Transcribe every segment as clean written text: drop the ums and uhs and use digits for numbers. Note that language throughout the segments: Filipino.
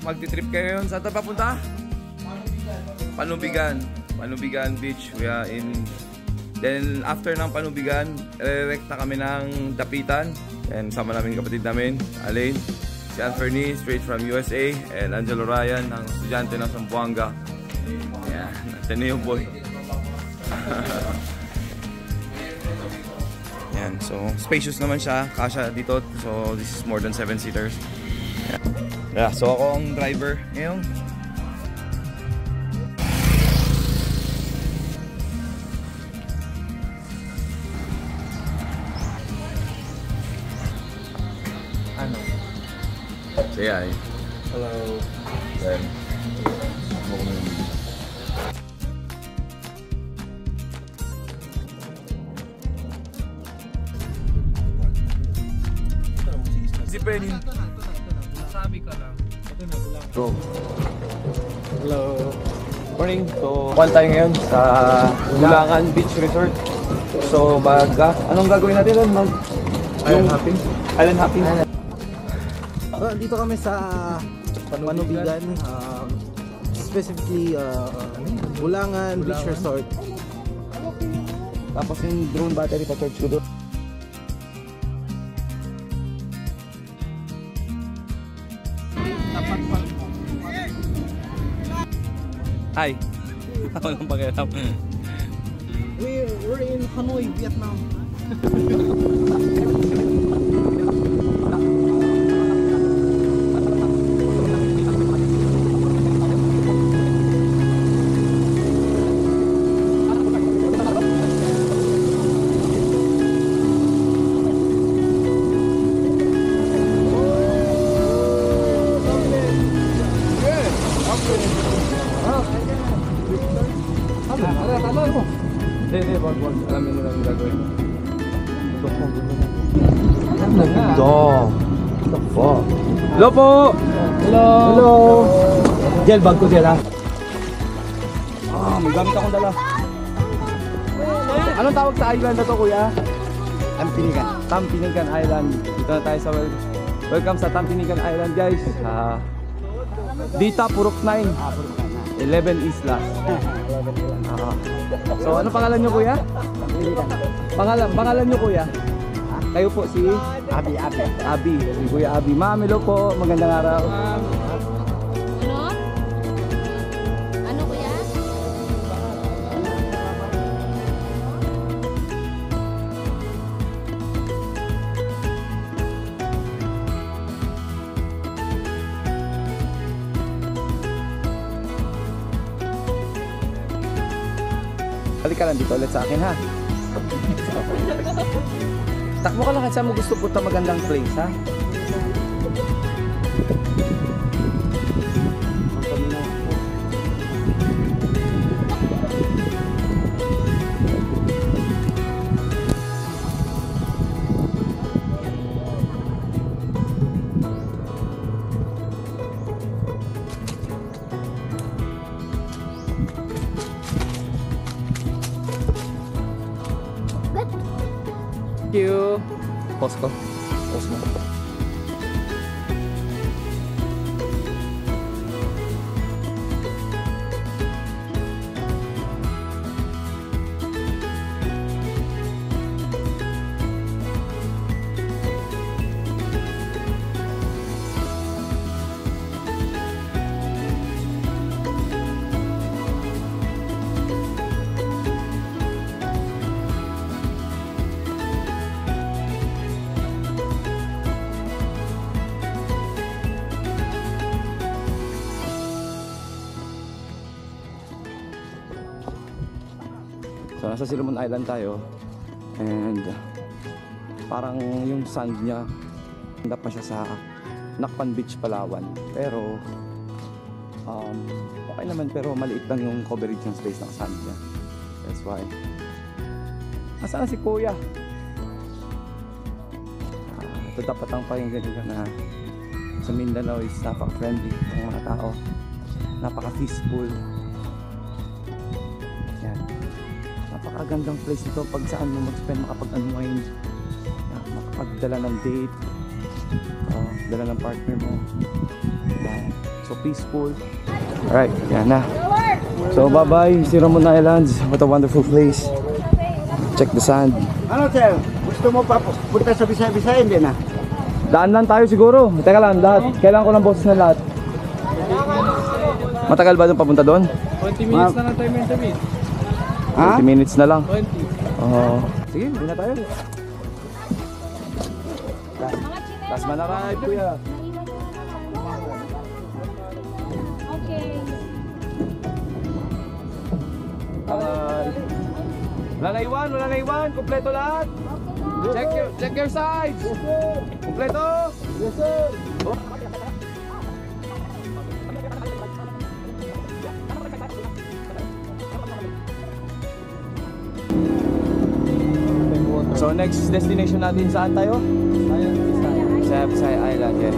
magti-trip kayo ngayon. Saan tayo papunta? Panubigan. Panubigan Beach. We are in... Then after ng Panubigan, re-recta kami ng Dapitan. And sama namin kapatid namin, Alain, si Anthony, straight from USA, and Angelo Ryan, ang estudyante ng Zamboanga. Yan, Ateneo boy. Yan, so spacious naman siya, kasha dito. So this is more than 7 seaters. Yeah, so ako ang driver ngayon. Say hi. Hello. Then, si Penny. Sabi ka lang. Ito na, bulang. Go. Hello. Morning. So, one tayo ngayon sa Bulangan Beach Resort. So, anong gagawin natin doon? Island hopping. Island hopping. Dito kami sa Panubigan, specifically Bulangan Beach Resort. Tapos yung drone battery pa-charge ko doon. Hi. Ako lang pakialam. We're in Hanoi, Vietnam. Wag. Alam niyo na yung gagawin. What the fuck? Hello po! Hello! Hello! Gel, bag ko gel ha. May gamit akong dala. Anong tawag sa island na to, kuya? Tampinigan. Tampinigan Island. Dito na tayo sa welcome sa Tampinigan Island, guys. Dita Purok 9. 11 islas. So ano pangalan niyo, kuya? Pangalan niyo, kuya? Kayo po si Abi. Si Kuya Abi. Ma'am, hello po. Magandang araw. Ano kuya? Halika lang dito ulit sa akin, ha? Takbo ka lang kasi mo gusto punta magandang place, ha? Thank you. Pause ko. Pause mo. So nasa Silomon Island tayo and parang yung sand niya handa pa siya sa Nakpan Beach, Palawan, pero okay naman, pero maliit lang yung coverage ng space ng sand niya. That's why. Nasaan na si Kuya? Ito dapat ang pakinggan nila na sa Mindanao is napaka-friendly ng mga tao, napaka-peaceful. Napakagandang place ito pag saan mo mag-spend, makapag-unwind, makapagdala ng date, dala ng partner mo. So peaceful. Alright, yan na. So bye-bye, si Ramon Islands. What a wonderful place. Check the sand. Ano sir? Gusto mo pa punta sa Bisaya hindi na? Daan lang tayo siguro. Teka lang, lahat. Kailangan ko ng boses na lahat. Matagal ba doon papunta doon? 20 minutes na lang tayo meant. Ha? 20 minutes na lang. 20. Sige, hindi na tayo. Last man arrive, kuya. Okay. Wala na iwan. Kompleto lahat. Check your sides. Kompleto. Yes sir. So next destination natin saan tayo? Sa Bisaya Island, yes.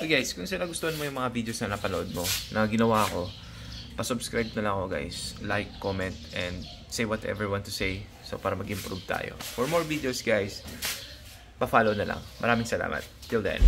So guys, kung saan nagustuhan mo yung mga videos na napanood mo, na ginawa ko, pa-subscribe na lang ako guys. Like, comment, and say whatever you want to say. So para mag-improve tayo. For more videos guys, pa-follow na lang. Maraming salamat. Till then.